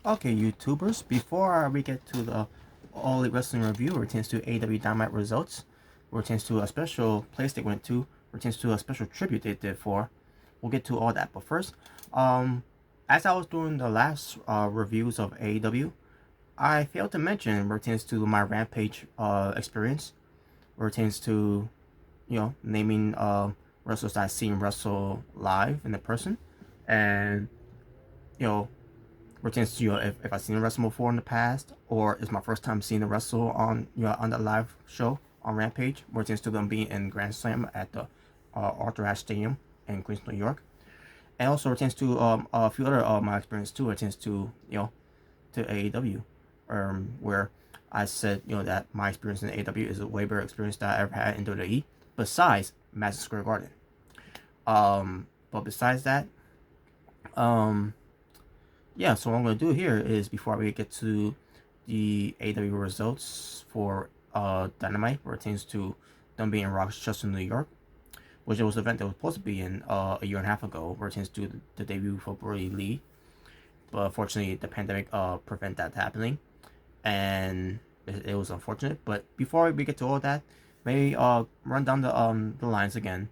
Okay, YouTubers, before we get to the All Elite Wrestling review, pertains to AEW Dynamite results, pertains to a special place they went to, pertains to a special tribute they did for, we'll get to all that. But first, as I was doing the last reviews of AEW, I failed to mention pertains to my Rampage experience, pertains to, naming wrestlers that I've seen wrestle live in the person, and, you know, pertains to if I've seen a wrestle before in the past, or it's my first time seeing a wrestle on on the live show on Rampage. Pertains to them being in Grand Slam at the Arthur Ashe Stadium in Queens, New York, and also pertains to a few other my experience too. Pertains to to AEW, where I said that my experience in AEW is a way better experience that I ever had in WWE. Besides Madison Square Garden, but besides that, um yeah, so what I'm going to do here is before we get to the AW results for Dynamite, where it pertains to them being in Rochester, New York, which was an event that was supposed to be in a year and a half ago, where it pertains to the debut for Brodie Lee. But unfortunately, the pandemic prevented that happening, and it was unfortunate. But before we get to all that, maybe run down the lines again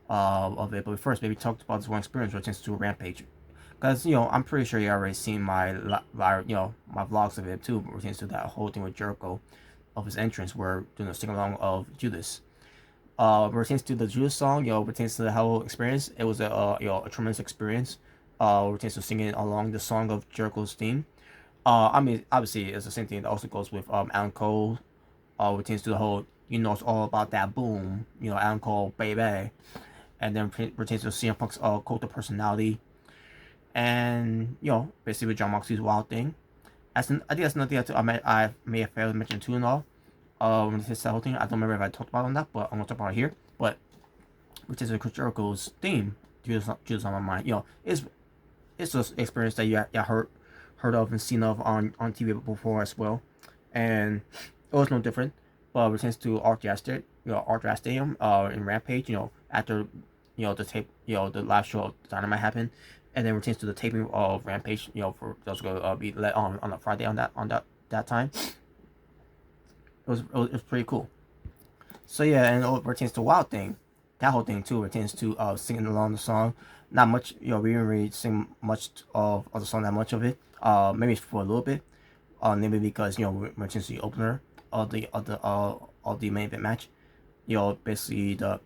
of it. But first, maybe talk about this one experience, where it pertains to Rampage. Because, I'm pretty sure you already seen my my vlogs of it too, pertains to that whole thing with Jericho, of his entrance, where doing a sing-along of Judas. Pertains to the Judas song, pertains to the whole experience. It was a tremendous experience. Pertains to singing along the song of Jericho's theme. I mean, obviously, it's the same thing that also goes with Alan Cole. Pertains to the whole, it's all about that boom, Alan Cole, baby. And then pertains to CM Punk's cult of personality, and basically with John Moxley's Wild Thing. I think that's another thing I may have failed to mention too and all. This whole thing, I don't remember if I talked about it on that, but I'm gonna talk about it here. But which is Chris Jericho's theme, Judas on my mind. It's an experience that you heard of and seen of on TV before as well, and it was no different. But it tends to Arthur Stadium, in Rampage, after the tape, the live show of Dynamite happened, and then returns to the taping of Rampage, for those going to be let on a Friday on that time. It was pretty cool. So yeah, and it pertains to Wild Thing, that whole thing too pertains to singing along the song. Not much, we didn't really sing much of the song, that much of it. Maybe for a little bit, maybe because we're to the opener of the main event match. Basically the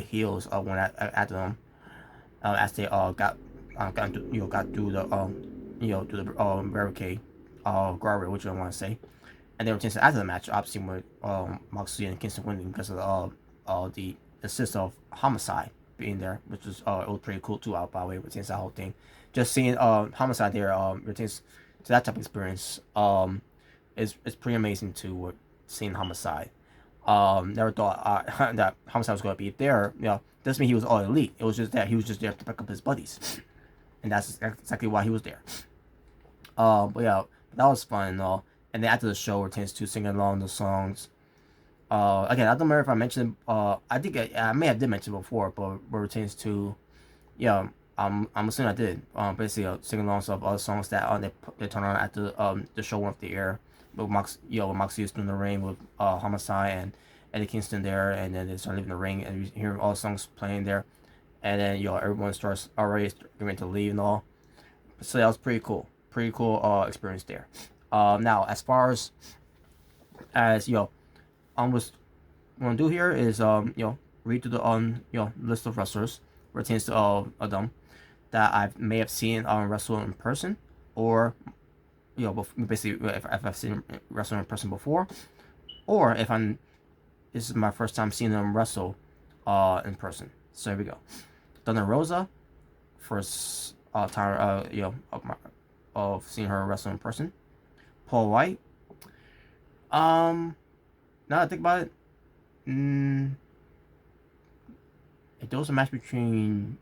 heels went at them as they got through the through the barricade guardrail, which I want to say, and they were chasing after the match, obviously with Moxley and Kingston winning because of the assist of Homicide being there, which was it was pretty cool too. By the way, with that whole thing, just seeing Homicide there, pertains to that type of experience, is pretty amazing too. With seeing Homicide, never thought that Homicide was going to be there. Doesn't mean he was all elite. It was just that he was just there to pick up his buddies, and that's exactly why he was there. But yeah, that was fun and all. And then after the show, it tends to sing along the songs. Again, I don't remember if I mentioned. I think I may have did mention it before, but where it tends to, yeah, I'm assuming I did. Basically, sing alongs of other songs that they turn on after the show went off the air. But Moxley is in the ring with Homicide and Eddie Kingston there, and then they start leaving the ring, and you hear all the songs playing there, and then everyone starts already getting to leave and all. So that was pretty cool experience there. Now as far as was want to do here is read through the list of wrestlers pertains to of them that I may have seen wrestle in person, or basically if I've seen wrestle in person before, or if this is my first time seeing them wrestle in person. So here we go. Thunder Rosa, first time of seeing her wrestle in person. Paul White. Now that I think about it, if there was a match between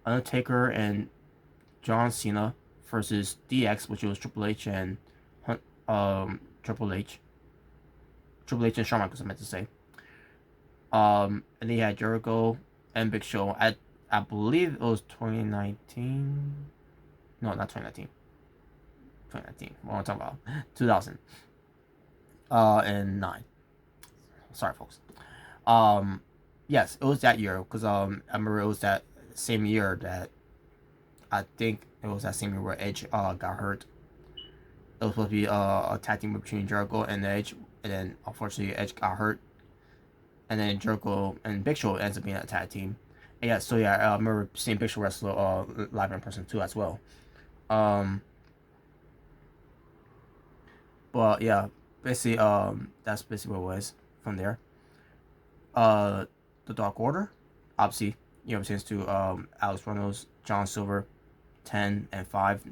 Undertaker and John Cena versus DX, which was Triple H and Triple H and Shawn Michaels, I meant to say. And they had Jericho and Big Show. I believe it was 2019. No, not 2019. 2019. What am I talking about? 2000. And 9. Sorry, folks. Yes, it was that year because I remember it was that same year that I think it was that same year where Edge got hurt. It was supposed to be a tag team between Jericho and Edge, and then unfortunately Edge got hurt, and then Jericho and Big Show ends up being a tag team. And yeah, so yeah, I remember seeing Big Show wrestle live in person too as well. But yeah, basically that's basically what it was from there. The Dark Order, obviously, since to Alex Reynolds, John Silver, 10 and 5.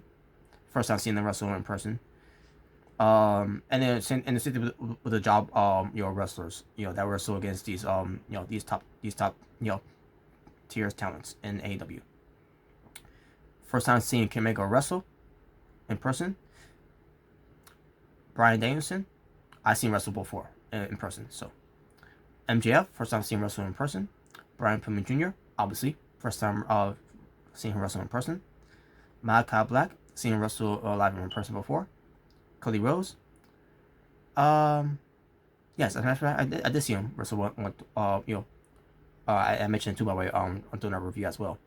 First time seeing them wrestle in person. And then in the city with the job, wrestlers, that wrestle against these these top tiers talents in AEW. First time seeing Kim Mega wrestle in person. Bryan Danielson, I've seen wrestle before in person. So MJF, first time seeing wrestle in person. Brian Pillman Jr., obviously, first time seeing him wrestle in person. Malachi Black, seen him wrestle live in person before. Cody Rose. Yes, as a matter of fact, I did see him wrestle one I mentioned it too, by the way, on doing a review as well.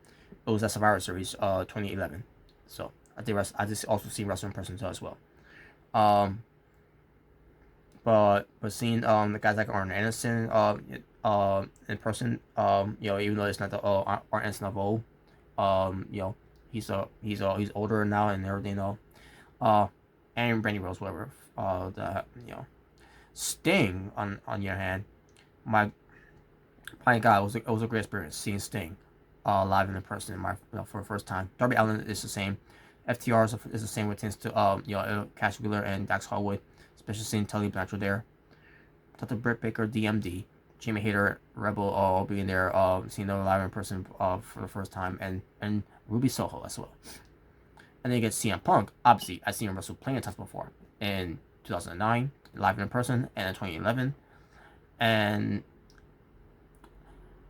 It was at Survivor Series 2011. So I did also see wrestle in person too as well. But seeing the guys like Arn Anderson in person, even though it's not the Arn Anderson of old, he's older now and everything, and Brandy Rose, whatever. Sting on your hand, my God, it was a great experience seeing Sting live in person for the first time. Darby Allin is the same. FTR is the same with tends to Cash Wheeler and Dax Harwood, especially seeing Tully Blanchard there. Dr. Britt Baker, DMD, Jamie Hayter, Rebel all being there, seeing them live in person for the first time, and Ruby Soho as well. And then you get CM Punk. Obviously, I've seen him wrestle plenty of times before in 2009, live in person, and in 2011. And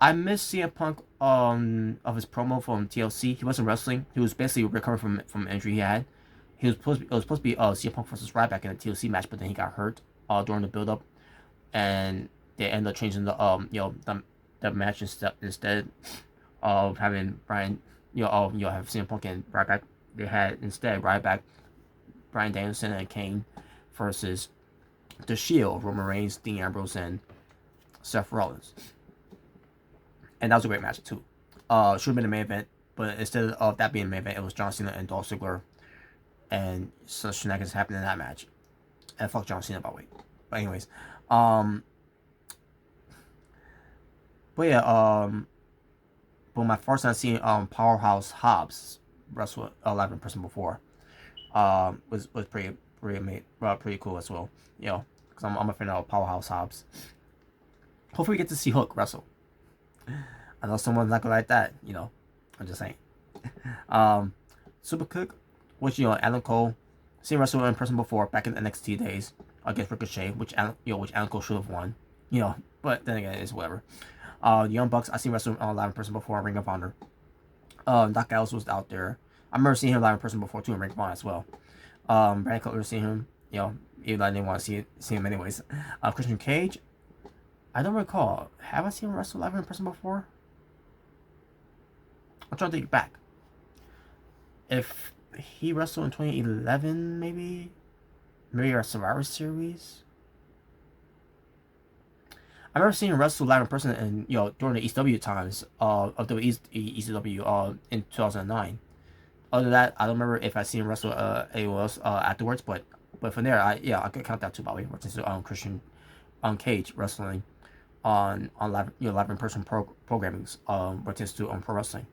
I miss CM Punk of his promo from TLC. He wasn't wrestling. He was basically recovering from an injury he had. It was supposed to be CM Punk versus Ryback in a TLC match, but then he got hurt during the build up, and they ended up changing the match instead of having Brian have CM Punk and Ryback. They had instead Ryback, Bryan Danielson, and Kane versus The Shield, Roman Reigns, Dean Ambrose, and Seth Rollins. And that was a great match too. Should have been the main event, but instead of that being the main event, it was John Cena and Dolph Ziggler, and some shenanigans happened in that match. And fuck John Cena, by the way. But anyways, but my first time seeing Powerhouse Hobbs wrestle live in person before, was pretty cool as well. Because I'm a fan of Powerhouse Hobbs. Hopefully we get to see Hook wrestle. I know someone's not gonna like that, I'm just saying. Super Cook, which Adam Cole, seen wrestle in person before back in the NXT days against Ricochet, which Adam Cole should have won, but then again it's whatever. Young Bucks, I seen wrestle live in person before in Ring of Honor. Doc Gallows was out there. I remember seeing him live in person before too in Ring of Honor as well. Brandon Cutler, seeing him, even though I didn't want to see him anyways. Christian Cage, I don't recall. Have I seen him wrestle live in person before? I'm trying to think back. If he wrestled in 2011, maybe a Survivor Series. I remember seeing him wrestle live in person, and during the ECW times of the ECW in 2009. Other than that, I don't remember if I seen him wrestle anyone else afterwards. But from there, I could count that too, by the way. Which is Christian Cage wrestling on live in person programmings pertains to pro wrestling.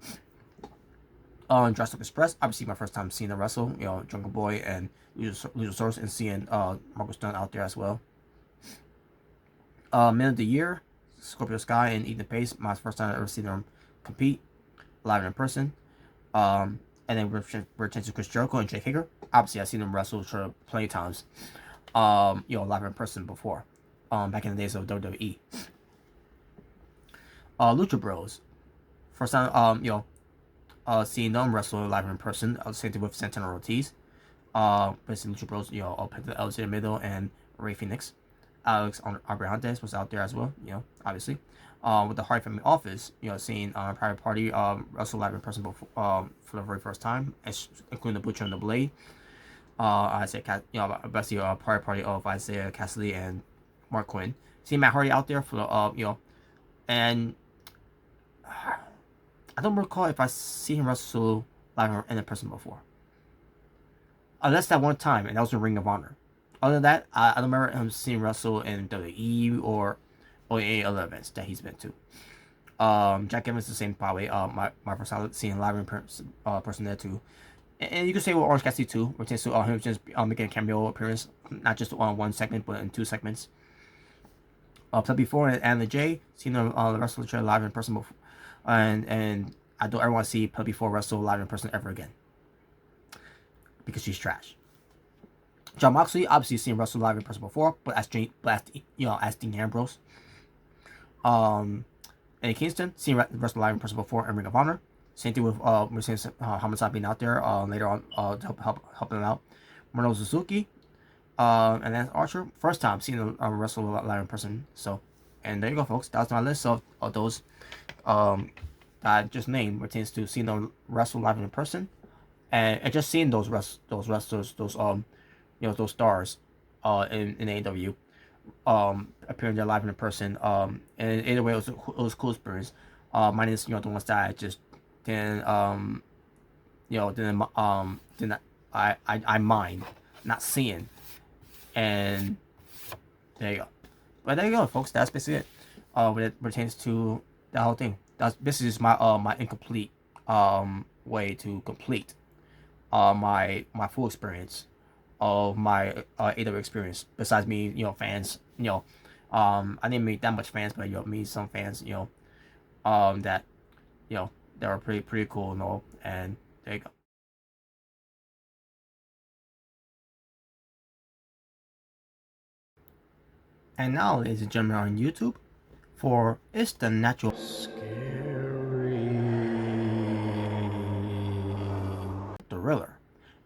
Jurassic Express, obviously my first time seeing them wrestle, Jungle Boy and Luchasaurus, and seeing Marcus Stone out there as well. Man of the Year, Scorpio Sky and Ethan Pace, my first time I ever seen them compete live in person. And then we're to Chris Jericho and Jake Hager. Obviously I've seen them wrestle for plenty of times, live in person before, back in the days of WWE. Lucha Bros, First time, seeing them wrestle live in person. Same thing with Santana Ortiz. Basically, Lucha Bros, Penta El Zero Middle and Rey Fenix. Alex Abrahantes was out there as well, obviously. With the Hart Family Office, seeing Private Party wrestle live in person before, for the very first time, including the Butcher and the Blade. Isaiah, basically Private Party of Isaiah Cassidy and Mark Quinn. Seeing Matt Hardy out there for the, and I don't recall if I see him wrestle live in person before. Unless that one time, and that was in Ring of Honor. Other than that, I don't remember him seeing wrestle in WWE or any other events that he's been to. Jack Evans the same probably. My personality seeing live in person there too. And you can say with Orange Cassidy too, which is him just making a cameo appearance, not just on one segment, but in 2 segments. Played before and the J, seen the wrestler live in person before, and I don't ever want to see Play Before wrestle live in person ever again because she's trash. John Moxley, obviously seen wrestle live in person before, but as Dean Ambrose. Eddie Kingston, seen wrestle live in person before in Ring of Honor. Same thing with we're seeing Homicide being out there later on to help them out. Minoru Suzuki, and then Archer, first time seeing them wrestle live in person. So, and there you go, folks. That's my list of those that I just named pertains to seeing them wrestle live in person, and just seeing those wrestlers, those stars, in AEW, appearing there live in person. And either way, it was cool experience. Minus the ones that I just didn't I mind not seeing. And there you go. But there you go, folks. That's basically it. When it pertains to the whole thing. This is my my incomplete way to complete my full experience of my AEW experience. Besides me, fans, I didn't meet that much fans, but meet some fans, that they were pretty cool and all. And there you go. And now, ladies and gentlemen, on YouTube, for It's the Natural Scary Thriller.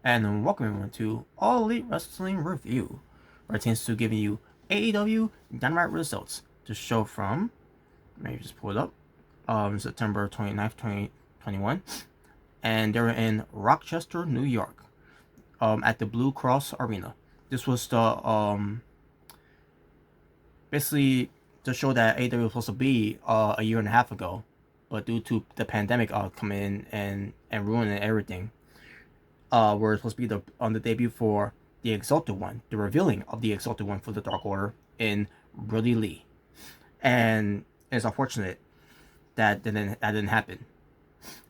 And welcome everyone to All Elite Wrestling Review, where it tends to giving you AEW Dynamite results to show from, let me just pull it up, September 29th, 2021. And they're in Rochester, New York, at the Blue Cross Arena. This was the, basically to show that AEW was supposed to be a year and a half ago, but due to the pandemic coming in and ruining everything, we're supposed to be on the debut for the Exalted One, the revealing of the Exalted One for the Dark Order in Brodie Lee. And it's unfortunate that didn't happen,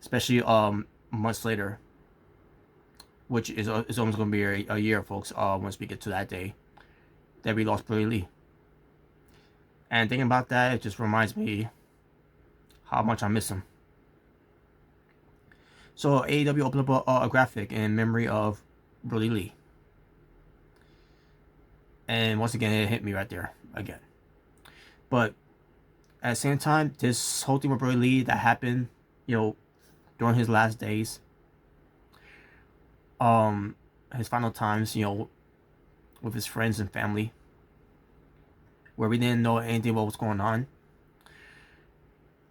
especially months later, which is almost going to be a year, folks, once we get to that day that we lost Brodie Lee. And thinking about that, it just reminds me how much I miss him. So AEW opened up a graphic in memory of Brodie Lee. And once again, it hit me right there again. But at the same time, this whole thing with Brodie Lee that happened, during his last days, his final times, with his friends and family, where we didn't know anything what was going on,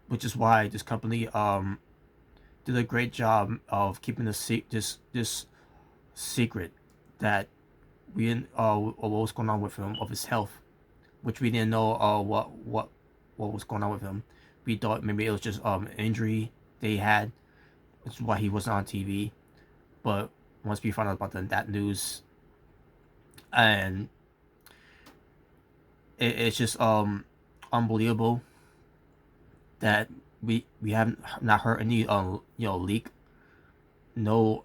which is why this company did a great job of keeping this secret that we didn't what was going on with him, of his health, which we didn't know what was going on with him. We thought maybe it was just an injury they had, which is why he wasn't on TV. But once we found out about that news, and it's just unbelievable that we have not heard any leak, no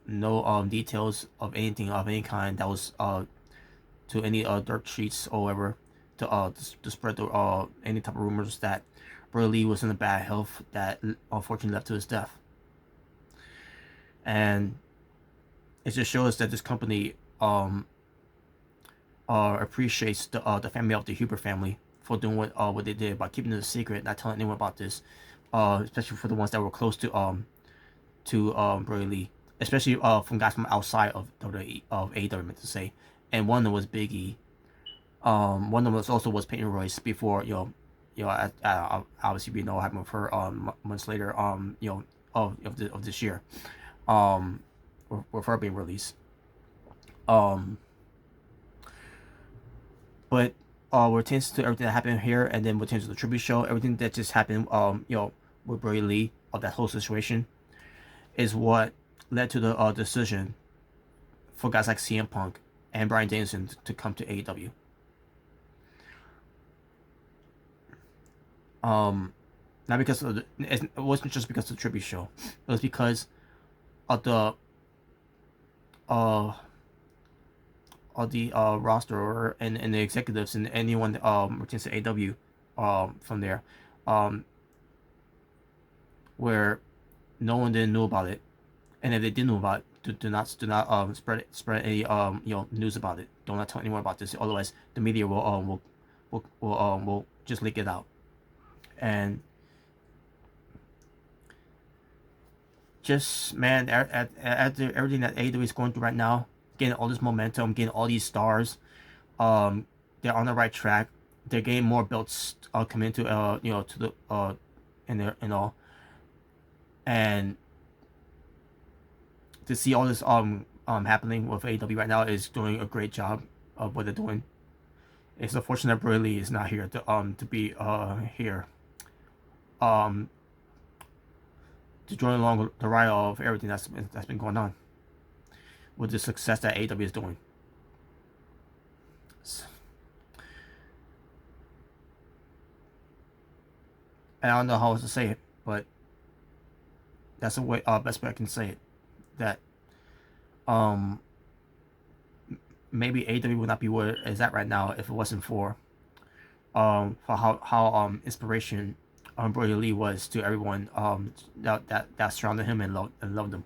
details of anything of any kind that was to any dirt sheets or whatever to spread any type of rumors that Brodie Lee was in a bad health that unfortunately led to his death. And it just shows that this company appreciates the family of the Huber family for doing what they did by keeping it a secret, not telling anyone about this, especially for the ones that were close to Brodie Lee, especially from guys from outside of AEW, meant to say, and one of them was Big E. One of them was Peyton Royce before obviously we know what happened with her months later of this year, with her being released. But what tends to everything that happened here, and then what tends to the tribute show, everything that just happened, with Brodie Lee, of that whole situation, is what led to the decision for guys like CM Punk and Bryan Danielson to come to AEW. Not because of it wasn't just because of the tribute show. It was because of the roster and the executives and anyone pertains to AEW from there, where no one didn't know about it, and if they did know about it, do not spread any news about it. Do not tell anyone about this. Otherwise, the media will just leak it out. And just, man, after everything that AEW is going through right now, getting all this momentum, getting all these stars, they're on the right track. They're getting more belts coming to to the and all, and to see all this happening with AEW right now is doing a great job of what they're doing. It's unfortunate that Bray Lee is not here to be here to join along the ride of everything that's been going on with the success that AEW is doing. And I don't know how else to say it, but that's the way best way I can say it. That maybe AEW would not be where it is at right now if it wasn't for how inspiration Brodie Lee was to everyone that surrounded him and loved him.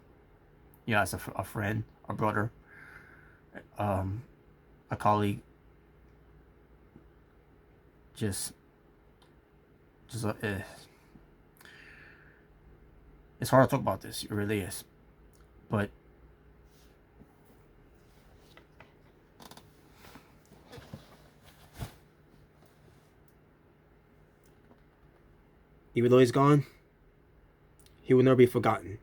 Yeah, as a friend, a brother, a colleague. Just it's hard to talk about this. It really is, but even though he's gone, he will never be forgotten.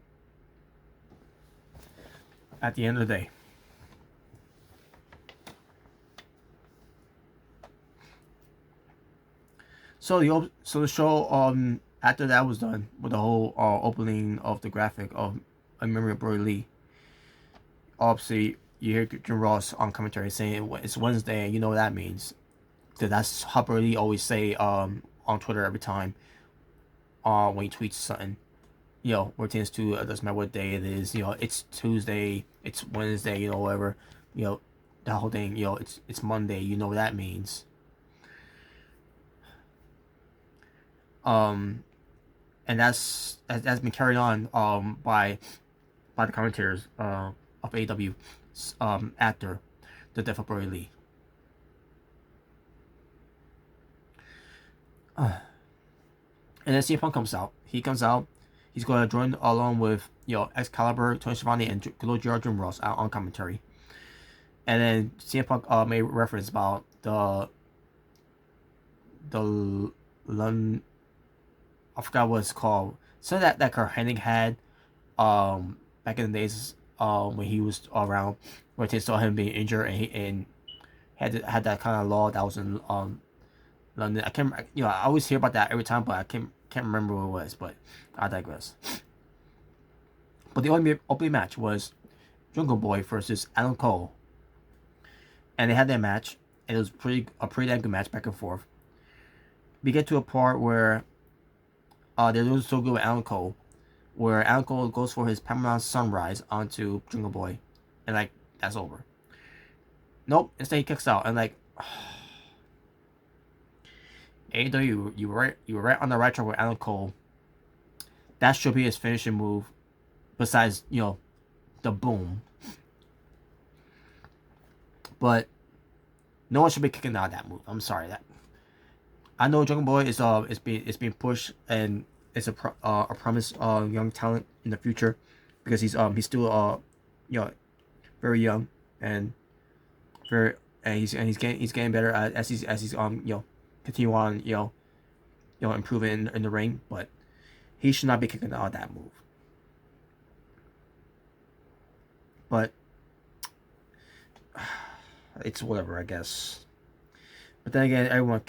At the end of the day. So the show after that was done with the whole opening of the graphic of A Memory of Brodie Lee. Obviously, you hear Jim Ross on commentary saying it's Wednesday, and you know what that means. So that's how Brodie Lee always say on Twitter every time when he tweets something. Where it tends to doesn't matter what day it is. It's Tuesday, it's Wednesday, whatever. That whole thing. It's Monday. You know what that means. And that's been carried on by the commentators of AEW after the death of Brodie Lee. And then CM Punk comes out. He comes out. He's going to join along with Excalibur, Tony Schiavone, and Jim Ross out on commentary. And then CM Punk made reference about the I forgot what it's called. Something that Kurt Hennig had back in the days when he was around, where they saw him being injured and had that kind of law that was in London. I can't, I always hear about that every time, but I can't remember what it was. But I digress. But the only opening match was Jungle Boy versus Adam Cole, and they had that match, and it was a pretty damn good match, back and forth. We get to a part where they're doing so good with Adam Cole, where Adam Cole goes for his Paramount Sunrise onto Jungle Boy, and that's over. Nope, instead he kicks out, and AEW, you were right on the right track with Adam Cole. That should be his finishing move. Besides, the boom. But no one should be kicking out that move. I'm sorry that. I know Jungle Boy is being pushed and is a promise young talent in the future, because he's still you know, very young, and very he's getting better as he's continue on improving in the ring, but he should not be kicking out that move. But it's whatever, I guess. But then again, everyone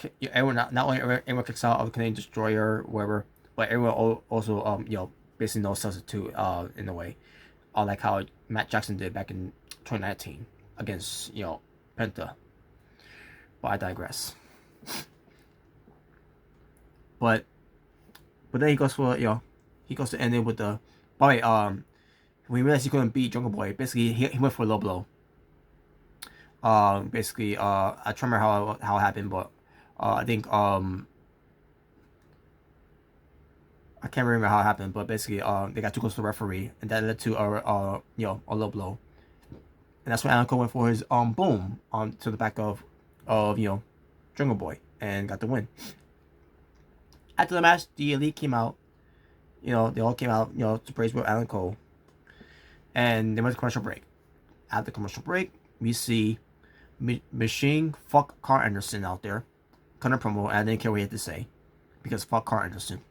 not only everyone kicks out of the Canadian Destroyer, whatever, but everyone also basically knows substitute in a way, like how Matt Jackson did back in 2019 against Penta. But I digress. But then he goes for he goes to end it with the. By the way, when he realized he couldn't beat Jungle Boy, basically he went for a low blow. Basically, I don't remember how it happened, but I think I can't remember how it happened, but basically they got too close to the referee, and that led to a low blow, and that's when Alan Cole went for his boom on to the back of Jungle Boy and got the win. After the match, the Elite came out. They all came out to praise with Alan Cole, and they went to commercial break. After the commercial break, we see Machine fuck Carl Anderson out there, cutting a promo, and I didn't care what he had to say, because fuck Carl Anderson.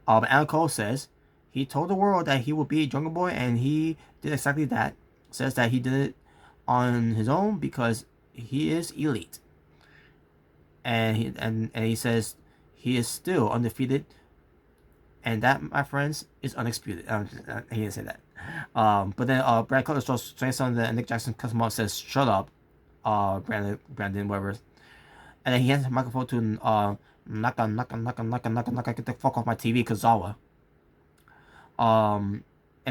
Alan Cole says he told the world that he would beat Jungle Boy, and he did exactly that. Says that he did it on his own because he is elite, and he says he is still undefeated, and that, my friends, is undisputed. He didn't say that. But then Brad Cutler starts saying something, and Nick Jackson comes out and says, "Shut up, Brandon, whatever." And then he hands the microphone to Naka, get the fuck off my TV, Kazawa. And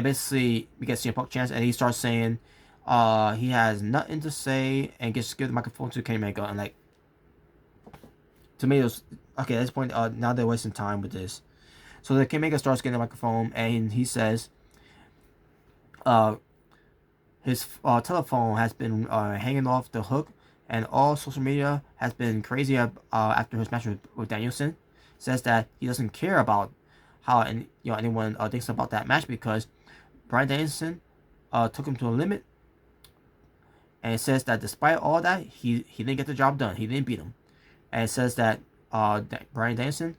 basically we get CM Punk chance, and he starts saying he has nothing to say, and gets give the microphone to Kenny Omega, and like, to me it was okay at this point. Now they're wasting time with this. So the Kenny Omega starts getting the microphone, and he says his telephone has been hanging off the hook, and all social media has been crazy after his match with Danielson. Says that he doesn't care about how anyone thinks about that match, because Bryan Danielson took him to a limit, and it says that despite all that, he didn't get the job done. He didn't beat him, and it says that Bryan Danielson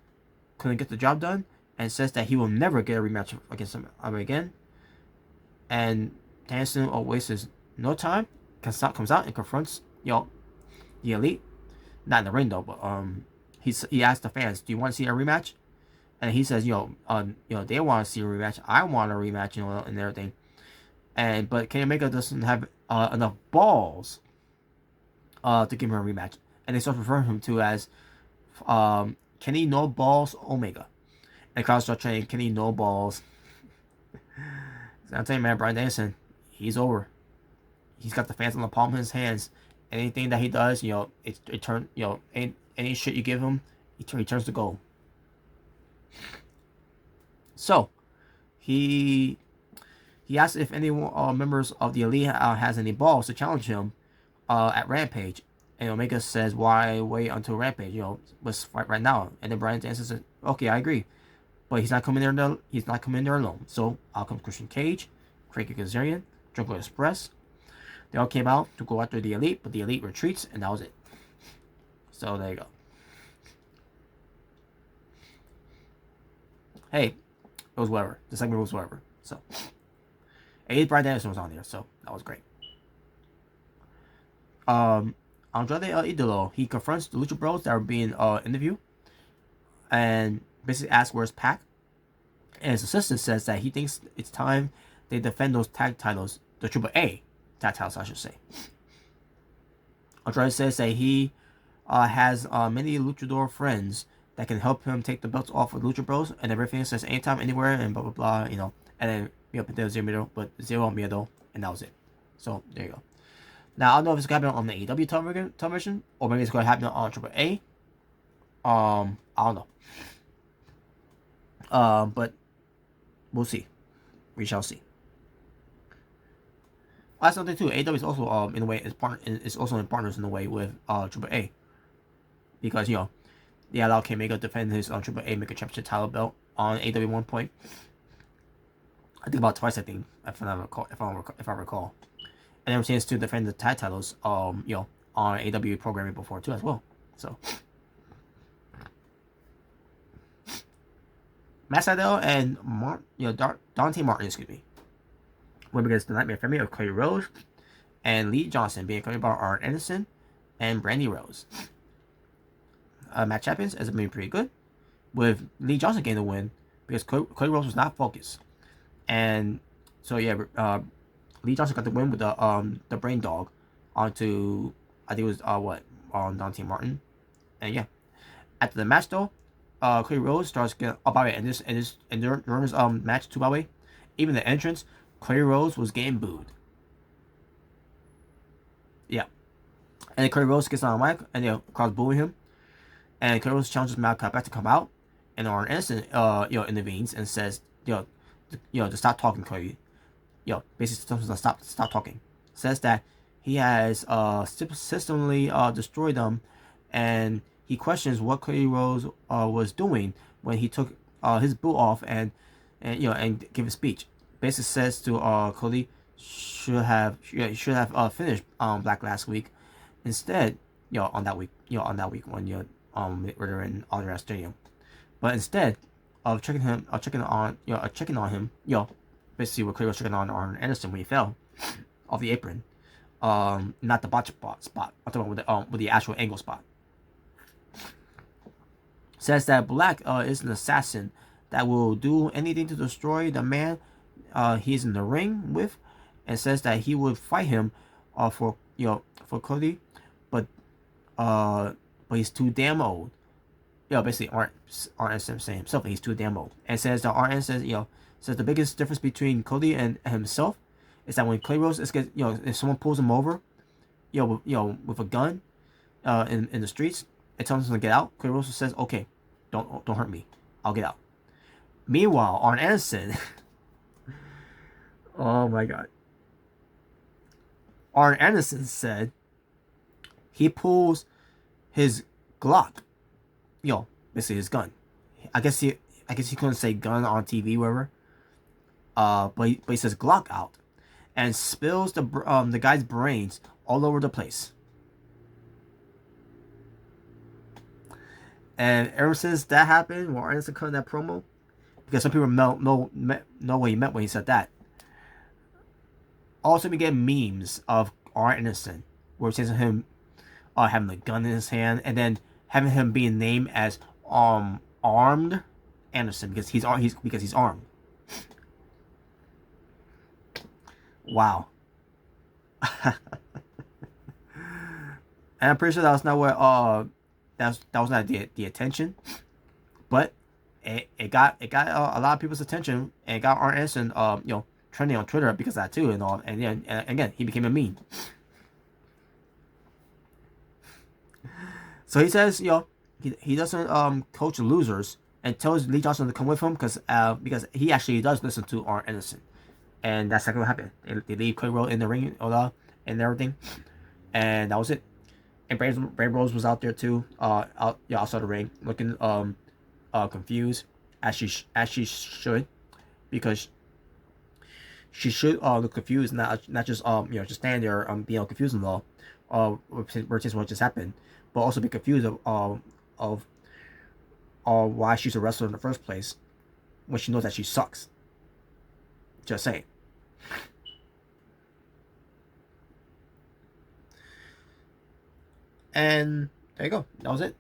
couldn't get the job done, and it says that he will never get a rematch against him again. And Danielson wastes no time, comes out and confronts the Elite, not in the ring though, but he asked the fans, "Do you want to see a rematch?" And he says, they want to see a rematch. I want a rematch, and everything. But Kenny Omega doesn't have enough balls to give him a rematch, and they start referring him to as Kenny No Balls Omega, and the crowd start chanting Kenny No Balls. I'm telling you, man, Bryan Danielson, he's over. He's got the fans on the palm of his hands. Anything that he does, it turns, any shit you give him, he turns to gold. So, he asked if any members of the Elite has any balls to challenge him at Rampage, and Omega says, "Why wait until Rampage? Let's fight right now." And then Bryan Danielson says, "Okay, I agree, but he's not coming there. He's not coming there alone. So out comes Christian Cage, Craig Kazarian, Jungle Express. They all came out to go after the Elite, but the Elite retreats, and that was it. So there you go. Hey, it was whatever. The segment was whatever. So, Bryan Danielson was on there, so that was great. Andrade Idolo, he confronts the Lucha Bros that are being interviewed, and basically asks where's Pac. And his assistant says that he thinks it's time they defend those tag titles, the AAA tag titles, I should say. Andrade says that he has many luchador friends that can help him take the belts off of Lucha Bros, and everything says anytime, anywhere, and blah blah blah, and then there's zero miedo, and that was it. So there you go. Now I don't know if it's gonna happen on the AEW television, or maybe it's gonna happen on AAA. I don't know. But we'll see. We shall see. That's something too. AEW is also in a way is also in partners in a way with AAA, because they allowed Kenny Omega to defend his Triple A Mega Championship title belt on AEW one point. I think about twice. I think if I recall, and then retains to defend the tag titles. On AEW programming before too as well. So Matt Sydal and Dante Martin, excuse me, went against the Nightmare Family of Cody Rhodes and Lee Johnson, being accompanied by Arn Anderson and Brandy Rose. Match champions ends up being pretty good, with Lee Johnson getting the win because Cody Rhodes was not focused, and so Lee Johnson got the win with the brain dog onto, I think it was on Dante Martin, and yeah, after the match though, Cody Rhodes starts getting by the way, and during this match too, by the way, even the entrance, Cody Rhodes was getting booed. Yeah, and then Cody Rhodes gets on the mic and crowd's booing him, and Cody Rhodes challenges Malachi Black to come out, and Arn Anderson intervenes and says to stop talking, Cody. Basically tells him to stop talking. Says that he has systematically destroyed them, and he questions what Cody Rhodes was doing when he took his boot off and give a speech. Basically says to Cody should have finished Black last week. Instead, on that week when we're in Alderaan Stadium, but instead of checking on him, basically what Cody was checking on Arn Anderson when he fell off the apron, not the botch spot. I'm talking about with the actual angle spot. Says that Black is an assassin that will do anything to destroy the man he's in the ring with, and says that he would fight him for Cody, but he's too damn old. Basically Arn Anderson saying himself that he's too damn old, and says that Arn Anderson says the biggest difference between Cody and himself is that when Cody Rhodes if someone pulls him over, with a gun, in the streets, and tells him to get out, Cody Rhodes says, "Okay, don't hurt me, I'll get out." Meanwhile, Arn Anderson, oh my god, Arn Anderson said he pulls his Glock, basically his gun. I guess he couldn't say gun on TV, wherever. But he says Glock out, and spills the guy's brains all over the place. And ever since that happened, when Arn Anderson cut that promo, because some people know what he meant when he said that. Also, we get memes of Arn Anderson where it says him having a gun in his hand, and then having him being named as Armed Anderson because he's armed. Wow. And I'm pretty sure that was not what that was not the attention, but it got a lot of people's attention, and it got Arn Anderson trending on Twitter because of that too, and all, and then again he became a meme. So he says he doesn't coach losers, and tells Lee Johnson to come with him because he actually does listen to Arn Anderson. And that's exactly what happened. They leave Cody Rhodes in the ring and everything, and that was it. And Bray Rose was out there too, outside the ring, looking confused, as she should, because she should look confused, not just just stand there being confused and all, versus what just happened, but also be confused of why she's a wrestler in the first place when she knows that she sucks. Just saying. And there you go. That was it.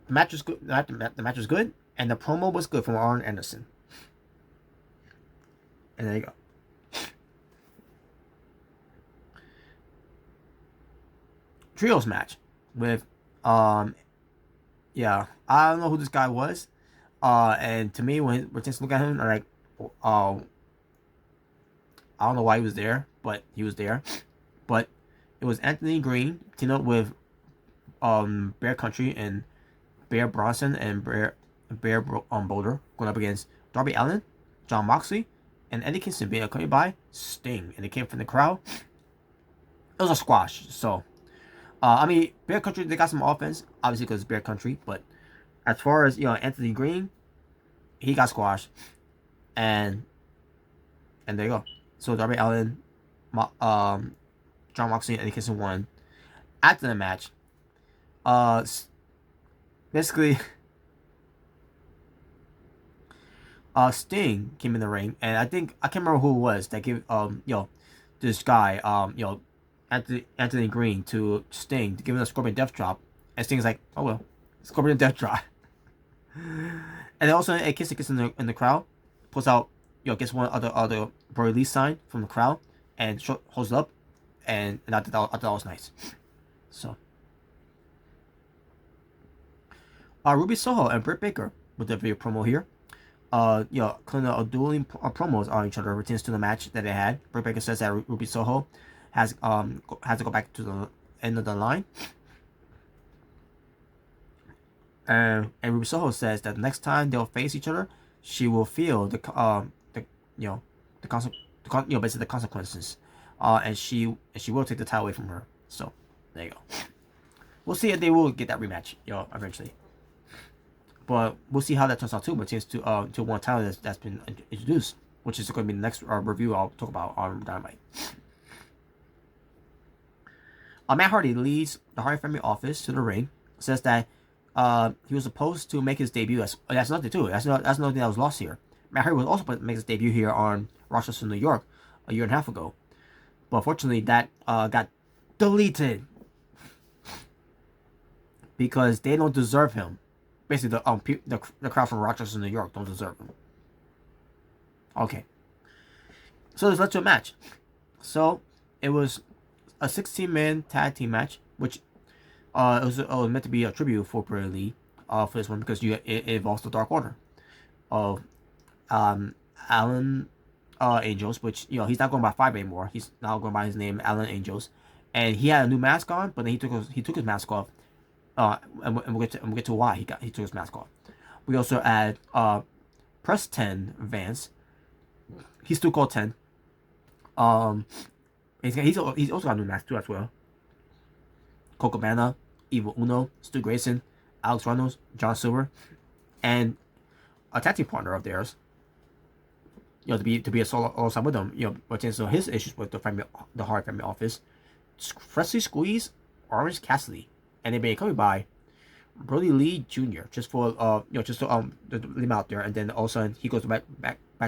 The match was good. The match was good, and the promo was good from Arn Anderson. And there you go. Trios match with I don't know who this guy was. And to me, when we're just looking at him, I'm like, I don't know why he was there, but he was there. But it was Anthony Green teamed up with Bear Country and Bear Bronson and Bear Boulder going up against Darby Allin, Jon Moxley, and Eddie Kingston, being accompanied by Sting, and they came from the crowd. It was a squash, so I mean, Bear Country, they got some offense, obviously because it's Bear Country. But as far as Anthony Green, he got squashed, and there you go. So Darby Allin, John Moxley, and Eddie Kingston won. After the match, uh, basically, Sting came in the ring, and I can't remember who it was that gave this guy Anthony Green to Sting to give him a Scorpion Death Drop, and Sting's like, oh well, Scorpion Death Drop. And then also a Kiss in the crowd, pulls out gets one other Brodie Lee sign from the crowd and holds it up, and I thought that was nice. So, Ruby Soho and Britt Baker with the video promo here. Kind of dueling promos on each other pertains to the match that they had. Britt Baker says that Ruby Soho has to go back to the end of the line. And Ruby Soho says that the next time they'll face each other, she will feel the consequences, and she will take the title away from her. So there you go. We'll see if they will get that rematch, eventually. But we'll see how that turns out too. But it's to one title that's been introduced, which is going to be the next review I'll talk about on Dynamite. Matt Hardy leads the Hardy family office to the ring. Says that he was supposed to make his debut. That's nothing too. That's another thing that was lost here. Matt Hardy was also supposed to make his debut here on Rochester, New York, a year and a half ago. But unfortunately, that got deleted because they don't deserve him. Basically, the crowd from Rochester, New York, don't deserve him. Okay. So this led to a match. So it was a 16-man tag team match, which it was meant to be a tribute for Bray Lee for this one because it involves the Dark Order of Alan Angels, which he's not going by 5 anymore. He's now going by his name, Alan Angels, and he had a new mask on, but then he took his mask off. And we'll get to why he took his mask off. We also add Preston Vance. He's still called 10. He's also got a new mask too as well. Coco Cabana, Evil Uno, Stu Grayson, Alex Reynolds, John Silver, and a tag team partner of theirs. To be a solo alongside with them. But so his issues with the Hard Family Office, Freshly Squeeze, Orange Cassidy. And they've been accompanied by Brodie Lee Jr. just for just to leave him out there, and then all of a sudden he goes back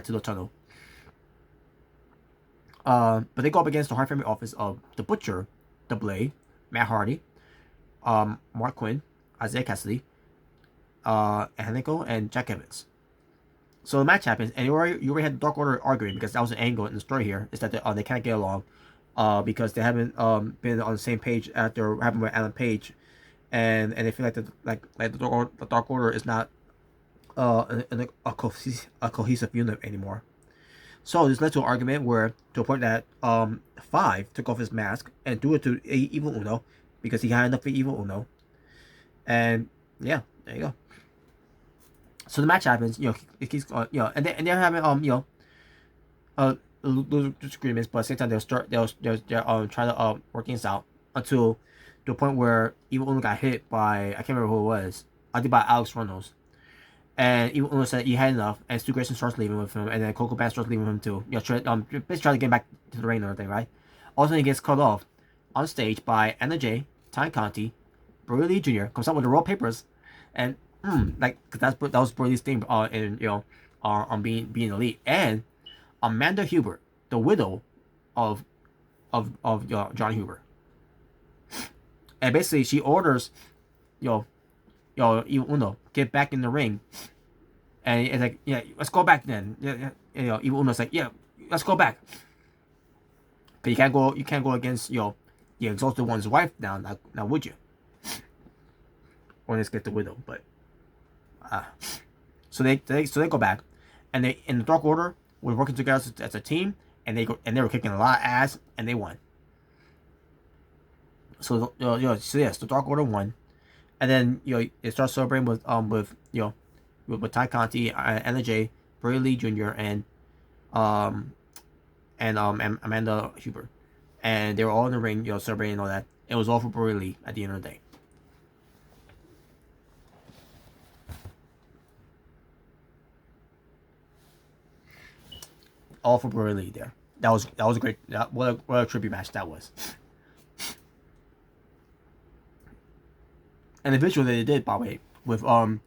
to the tunnel. But they go up against the Hart Family Office of the Butcher, the Blade, Matt Hardy, Mark Quinn, Isaiah Cassidy, Hanico, and Jack Evans. So the match happens, and you already had the Dark Order arguing because that was an angle in the story here. Is that they can't get along, because they haven't been on the same page after what happened with Alan Page. And they feel like the Dark Order is not a cohesive unit anymore. So this led to an argument to a point that 5 took off his mask and threw it to Evil Uno because he had enough for Evil Uno. And yeah, there you go. So the match happens. It keeps and they're having little disagreements, but at the same time they're trying to work things out until to a point where Evil Uno got hit by, I can't remember who it was. I think by Alex Reynolds. And Evil Uno said he had enough, and Stu Grayson starts leaving with him, and then Coco Cabana starts leaving with him too. Basically trying to get back to the ring and everything, right? Also, he gets cut off on stage by Anna Jay, Ty Conti, Brodie Lee Jr. comes out with the roll papers, and that was Brodie Lee's thing on being elite, and Amanda Hubert, the widow of John Huber. And basically, she orders, Evil Uno, get back in the ring. And it's like, yeah, let's go back then. Evil Uno's like, yeah, let's go back. Cause you can't go against, the exalted one's wife now, would you? Or let's get the widow, but, so they go back, and they, in the Dark Order, were working together as a team, and they were kicking a lot of ass, and they won. So yes, the Dark Order won, and then it starts celebrating with Ty Conti, Anna Jay, Brodie Lee Jr. and Amanda Huber, and they were all in the ring, celebrating and all that. It was all for Brodie Lee at the end of the day. All for Brodie Lee there. That was a great. What a tribute match that was. And the visual that they did, by the way, with Brodie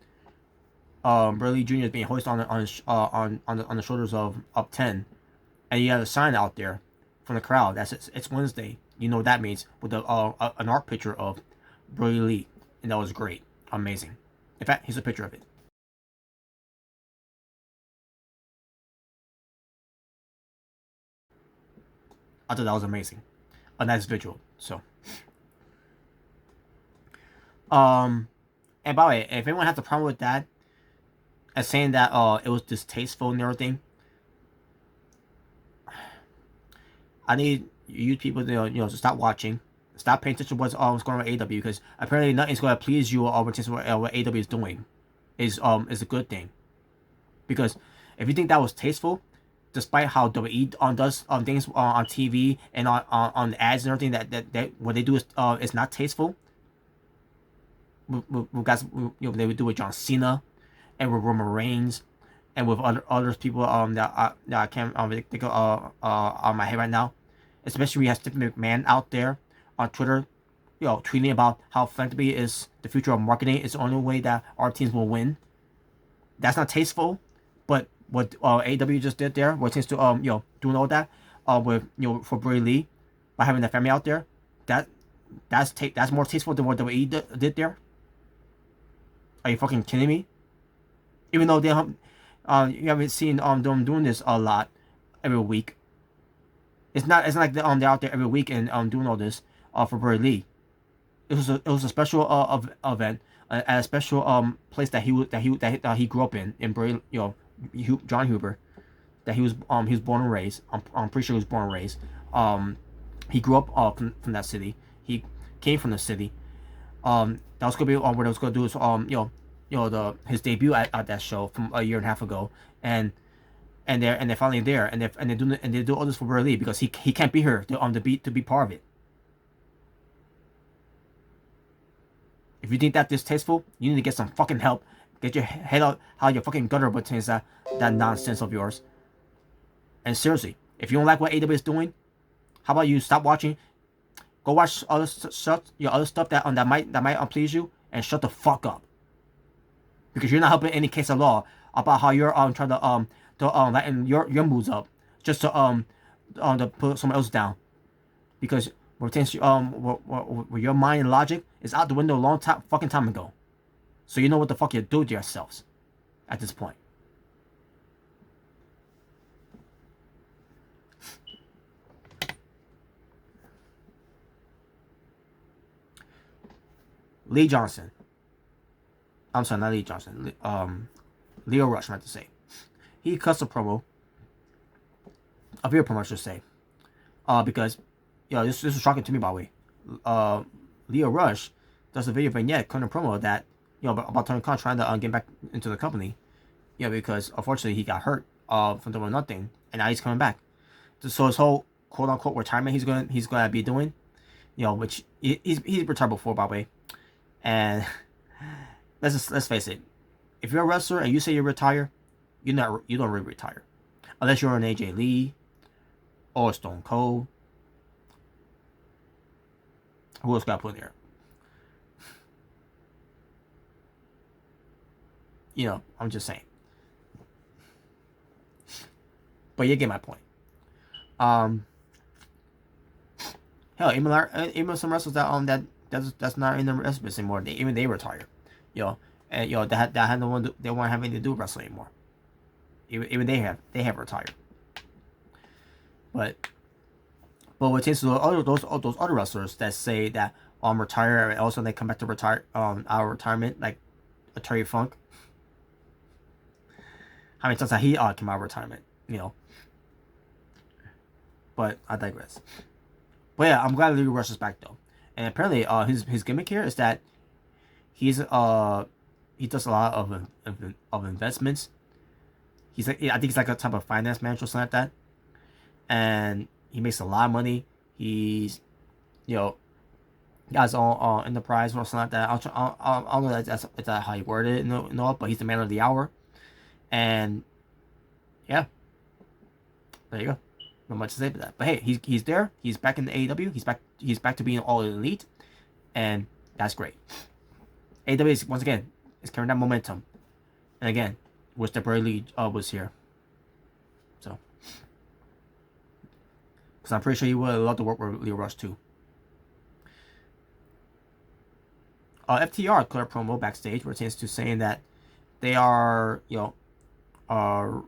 Lee Jr. being hoisted on the shoulders of up 10, and you had a sign out there from the crowd that's it's Wednesday. You know what that means with an art picture of Brodie Lee, and that was great, amazing. In fact, here's a picture of it. I thought that was amazing, a nice visual. So, and by the way, if anyone has a problem with that, and saying that it was distasteful and everything, I need you people to to stop watching, stop paying attention to what's going on with AEW, because apparently nothing's going to please you or what AEW is doing is a good thing. Because if you think that was tasteful, despite how WWE does things on TV and on ads and everything, that what they do is not tasteful. We got they would do with John Cena, and with Roman Reigns, and with other people that I can't think on my head right now. Especially we have Stephanie McMahon out there on Twitter, tweeting about how philanthropy is the future of marketing. It's the only way that our teams will win. That's not tasteful, but what AEW just did there, what seems to doing all that with for Brodie Lee by having the family out there, that's more tasteful than what WWE did there. Are you fucking kidding me? Even though they you haven't seen them doing this a lot every week. It's not like they're out there every week and doing all this for Brodie Lee. It was a special event at a special place that he grew up in Bray, John Huber, that he was born and raised. I'm pretty sure he was born and raised. He grew up from that city. He came from the city. That was gonna be what I was gonna do is his debut at that show from a year and a half ago, and they're finally there, and they do all this for Brodie Lee because he can't be here to be part of it. If you think that's distasteful, you need to get some fucking help. Get your head out your fucking gutter between that nonsense of yours. And seriously, if you don't like what AEW is doing, how about you stop watching? Go watch other stuff that might unplease you, and shut the fuck up. Because you're not helping any case of law about how you're trying to lighten your moods up just to put someone else down. Because where your mind and logic is out the window a long fucking time ago. So you know what the fuck you do to yourselves at this point. Lee Johnson. I'm sorry, not Lee Johnson. Leo Rush, I meant to say. He cuts a promo. A video promo, I should say. Because, this was shocking to me, by the way. Leo Rush does a video vignette, cutting a promo that, about Tony Khan trying to get back into the company. Because unfortunately he got hurt from doing nothing, and now he's coming back. So his whole quote unquote retirement he's gonna be doing, which he's retired before, by the way. And let's face it, if you're a wrestler and you say you retire, you don't really retire, unless you're an AJ Lee or Stone Cold. Who else got put in there? I'm just saying. But you get my point. Hell, even some wrestlers that's not in the wrestling business anymore. They retire, and that had no one. They won't have anything to do with wrestling anymore. Even they have retired. But what takes those other wrestlers that say that retire and also they come back to retire out of retirement, like a Terry Funk. How many times that he came out of retirement, But I digress. But yeah, I'm glad Leo Rush is back though. And apparently, his gimmick here is that he does a lot of investments. I think he's like a type of finance manager or something like that. And he makes a lot of money. He's, Guys on Enterprise or something like that. I don't know that's how you word it, no, but he's the man of the hour, and yeah, there you go. Not much to say about that. But hey, he's there. He's back in the AEW. He's back to being all elite, and that's great. AEW is once again is carrying that momentum, and again, wish that Brodie was here. So, because I'm pretty sure he would love to work with Leo Rush too. FTR clear promo backstage pertains to saying that they are, are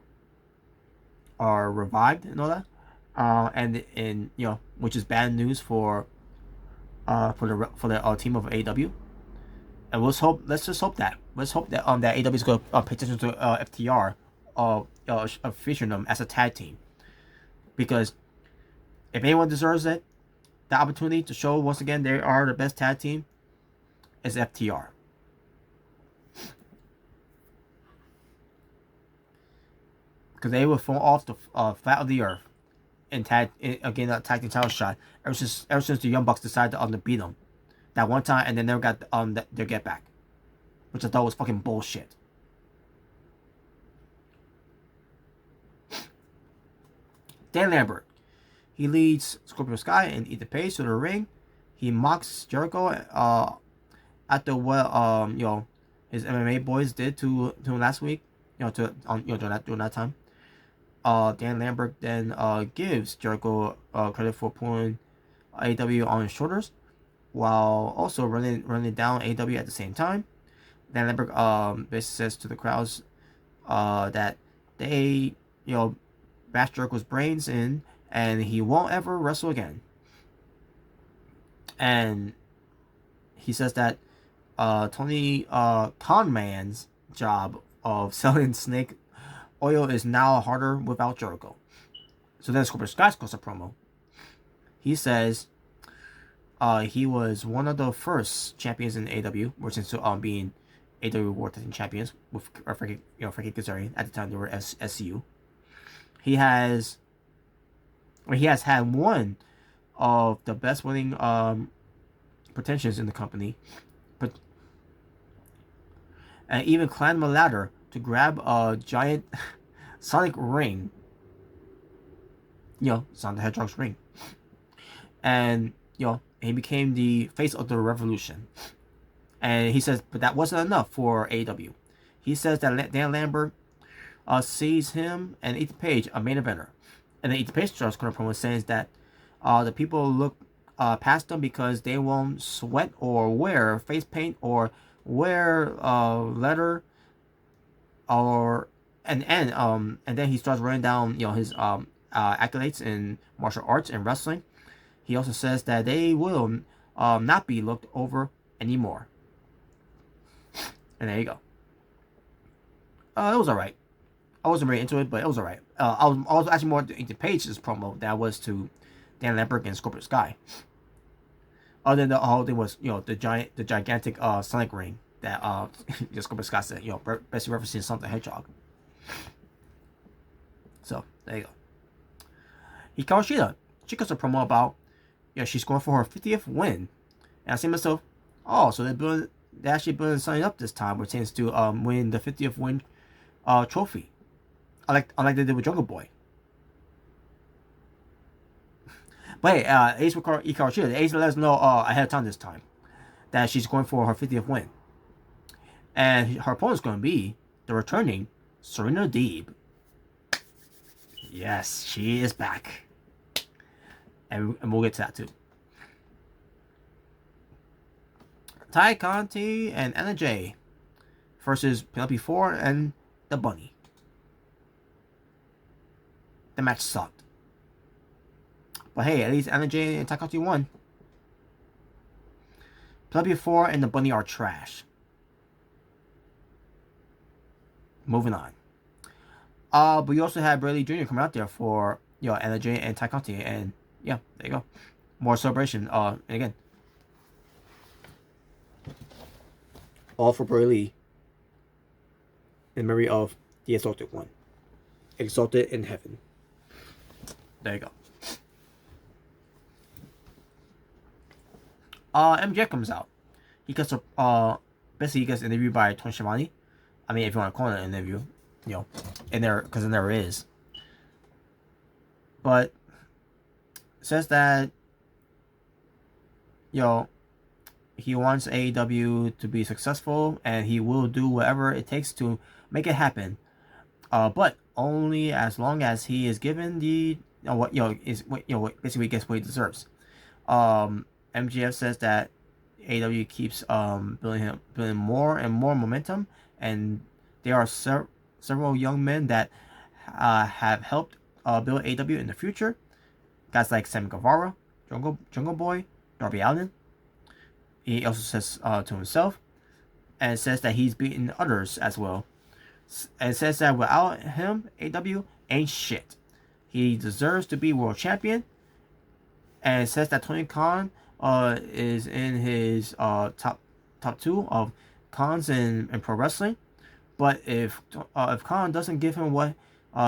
revived and all that, and which is bad news for the team of AEW. And let's just hope that that AEW is going to pay attention to FTR, featuring them as a tag team, because if anyone deserves it, the opportunity to show once again they are the best tag team, is FTR. Because they will fall off the flat of the earth and tag team title shot ever since the Young Bucks decided to beat them that one time, and then never got their get back, which I thought was fucking bullshit. Dan Lambert, he leads Scorpio Sky and Ethan Page to the ring. He mocks Jericho after what his MMA boys did to him last week. During that time. Dan Lambert then gives Jericho credit for pulling AEW on his shoulders, while also running down AEW at the same time. Dan Lambert basically says to the crowds that they bashed Jericho's brains in, and he won't ever wrestle again. And he says that Tony Khanman's job of selling snake oil is now harder without Jericho. So then Scorpio Sky goes a promo. He says he was one of the first champions in AEW, which is being AEW World Tag Team Champions with Frankie Kazarian. At the time they were SCU. He has had one of the best winning pretensions in the company, but and even climbed a ladder to grab a giant Sonic ring. Sonic the Hedgehog's ring. And, he became the face of the revolution. And he says, but that wasn't enough for AEW. He says that Dan Lambert sees him and Ethan Page a main eventer. And then Ethan Page starts going to promo saying that the people look past them because they won't sweat or wear face paint or wear leather and then he starts running down his accolades in martial arts and wrestling. He also says that they will not be looked over anymore. And there you go. It was alright. I wasn't very into it, but it was alright. I was actually more into Page's promo than I was to Dan Lambert and Scorpio Sky. Other than the whole thing was the gigantic Sonic ring that Scorpio Sky said, basically referencing something Hedgehog. So there you go. Hikaru Shida, she cuts a promo about she's going for her 50th win, and I say to myself, so they're actually building something up this time, which tends to win the 50th win trophy. I like they did with Jungle Boy. But hey, Ace with Hikaru Shida, Ace let us know ahead of time this time that she's going for her 50th win, and her opponent's going to be the returning Serena Deeb. Yes, she is back. And we'll get to that too. Ty Conti and Anna Jay versus Penelope Ford and the Bunny. The match sucked. But hey, at least Anna Jay and Ty Conti won. Penelope Ford and the Bunny are trash. Moving on. But you also had Brodie Jr. come out there for Anna Jay and Ty Conti, and yeah, there you go. More celebration. And again, all for Brodie in memory of the Exalted One, exalted in heaven. There you go. MJF comes out. He gets basically he gets interviewed by Tony Schiavone. I mean, if you want to call it an interview, you know, in there because there is. But says that he wants AEW to be successful and he will do whatever it takes to make it happen. But only as long as he is given the basically gets what he deserves. MJF says that AEW keeps building more and more momentum, and there are several young men that have helped build AEW in the future. Guys like Sammy Guevara, Jungle Boy, Darby Allin. He also says to himself, and says that he's beaten others as well. And says that without him, AEW ain't shit. He deserves to be world champion. And says that Tony Khan is in his top two of cons in pro wrestling. But if Khan doesn't give him what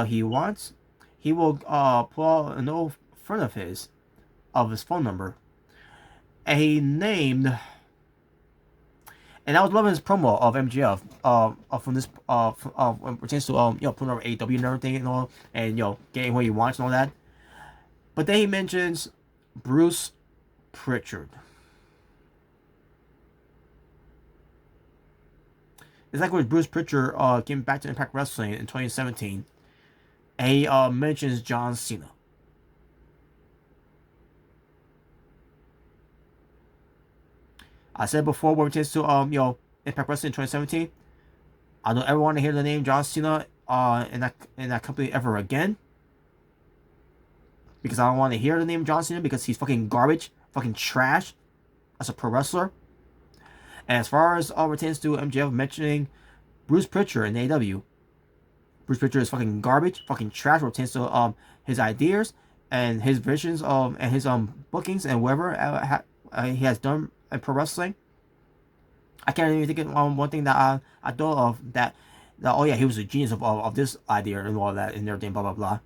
he wants, he will pull out an old friend of his phone number. And he named. And I was loving his promo of MJF from this pertains to putting over AEW and everything and all, and getting what he wants and all that. But then he mentions Bruce Pritchard. It's like when Bruce Pritchard came back to Impact Wrestling in 2017, and he mentions John Cena. I said before when it comes to Impact Wrestling in 2017, I don't ever want to hear the name John Cena in that company ever again. Because I don't want to hear the name John Cena because he's fucking garbage, fucking trash as a pro wrestler. And as far as pertains to MJF mentioning Bruce Pritchard in AEW, Bruce Pritchard is fucking garbage, fucking trash when it pertains to his ideas and his visions and his bookings and whatever he has done in pro wrestling. I can't even think of one thing that I thought of that oh yeah, he was a genius of this idea and all that and everything, blah blah blah.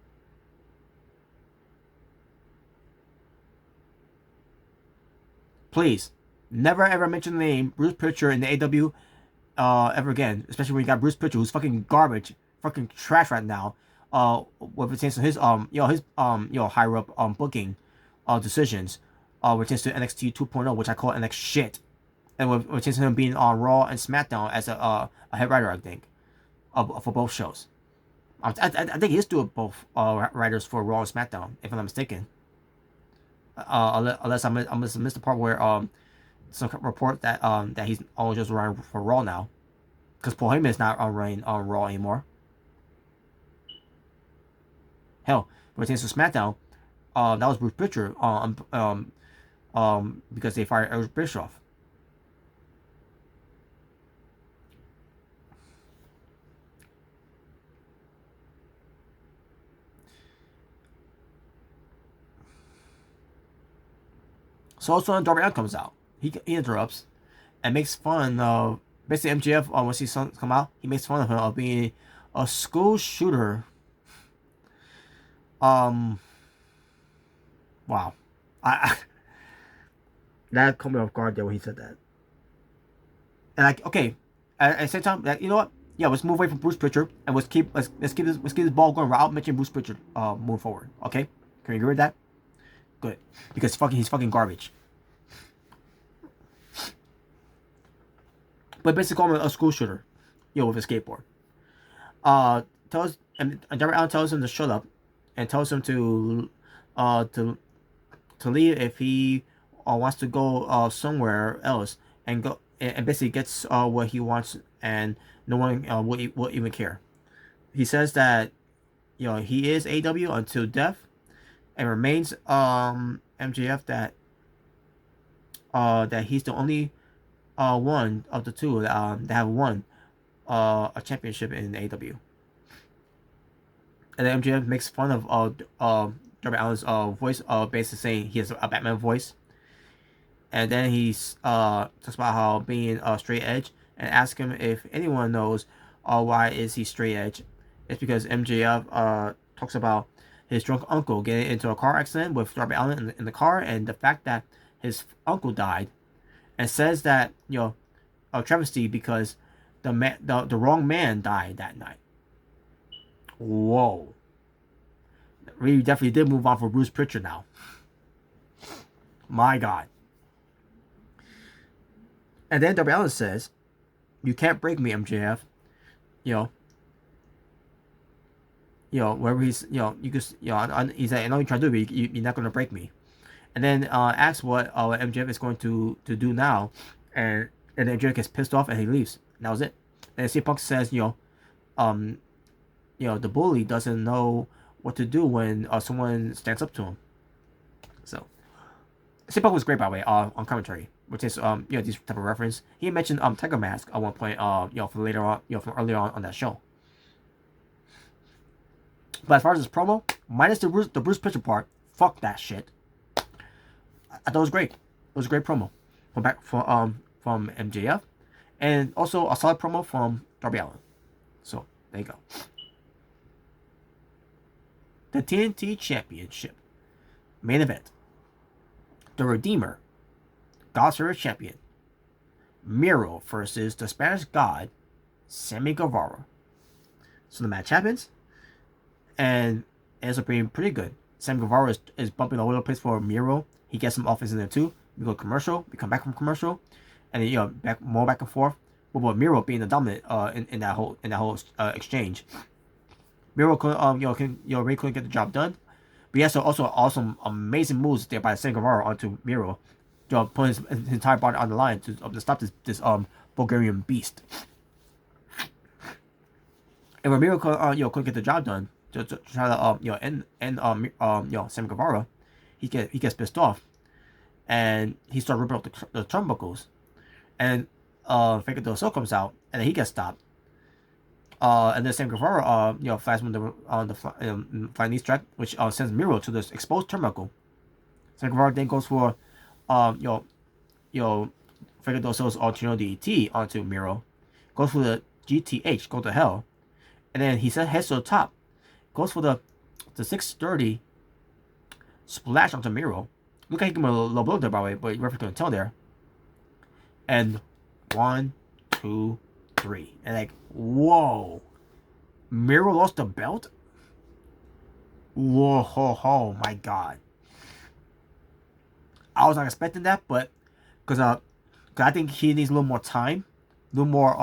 Please, never ever mention the name Bruce Pritchard in the AEW ever again. Especially when you got Bruce Pritchard, who's fucking garbage, fucking trash right now. With pertains to his higher up booking decisions. Pertains to NXT 2.0, which I call NXT shit, and with pertains to him being on Raw and SmackDown as a head writer, I think, for both shows. I think he's doing both writers for Raw and SmackDown, if I'm not mistaken. Unless I missed the part where some report that that he's only just running for Raw now, because Paul Heyman is not running on Raw anymore. Hell, when it comes to SmackDown, that was Bruce Pritchard because they fired Eric Bischoff. So also when Darby Allin comes out, he interrupts and makes fun of basically MJF. When his son come out, he makes fun of him of being a school shooter. Wow, that caught me off guard there when he said that. And okay, at the same time, you know what? Yeah, let's move away from Bruce Pritchard and let's keep this ball going without mentioning Bruce Pritchard. Move forward. Okay, can we agree with that? Good, because he's fucking garbage. But basically, call him a school shooter, with a skateboard. And Darby Allin tells him to shut up, and tells him to leave if he wants to go somewhere else, and go and basically gets what he wants, and no one will even care. He says that he is AEW until death, and remains MJF that he's the only one of the two that have won a championship in AEW. And then MJF makes fun of Darby Allin's voice, basically saying he has a Batman voice. And then he talks about how being straight edge, and asks him if anyone knows why is he straight edge. It's because MJF talks about his drunk uncle getting into a car accident with Darby Allin in the car, and the fact that his uncle died, and says that a travesty because the wrong man died that night. Whoa. We definitely did move on for Bruce Pritchard now. My God. And then Darby Allin says, "You can't break me, MJF." Wherever he's, you just, he's like, "I know you're trying to do, but you're not gonna break me." And then asks what MJF is going to do now, and then MJF gets pissed off and he leaves. And that was it. And CM Punk says, the bully doesn't know what to do when someone stands up to him. So, CM Punk was great, by the way, on commentary, which is these type of reference. He mentioned Tiger Mask at one point, from later on, from earlier on that show. But as far as this promo, minus the Bruce Pritchard part, fuck that shit. I thought it was great. It was a great promo from MJF, and also a solid promo from Darby Allin. So there you go. The TNT Championship main event: the Redeemer, God's favorite champion, Miro versus the Spanish God, Sammy Guevara. So the match happens, and it ends up being pretty good. Sammy Guevara is bumping all over the place for Miro. He gets some offense in there too. We go commercial. We come back from commercial, and then back and forth. But with Miro being the dominant in that whole exchange, Miro really couldn't get the job done. But he has also awesome, amazing moves there by Sammy Guevara onto Miro, putting his entire body on the line to stop this Bulgarian beast. And when Miro couldn't get the job done to try to end Sammy Guevara, he gets pissed off, and he starts ripping up the turnbuckles, and Fake Del Sol comes out, and then he gets stopped. And then Sammy Guevara flies on the flying knee strike, which sends Miro to this exposed turnbuckle. Sammy Guevara then goes for Fake Del Sol's alternative DDT onto Miro, goes for the GTH, go to hell, and then he heads to the top, goes for the 630 splash onto Miro. Look like he gave him a low blow there, by the way, but referee couldn't tell there. And 1, 2, 3, and like, whoa, Miro lost the belt. Whoa, ho, my God. I was not expecting that, but because I think he needs a little more time, a little more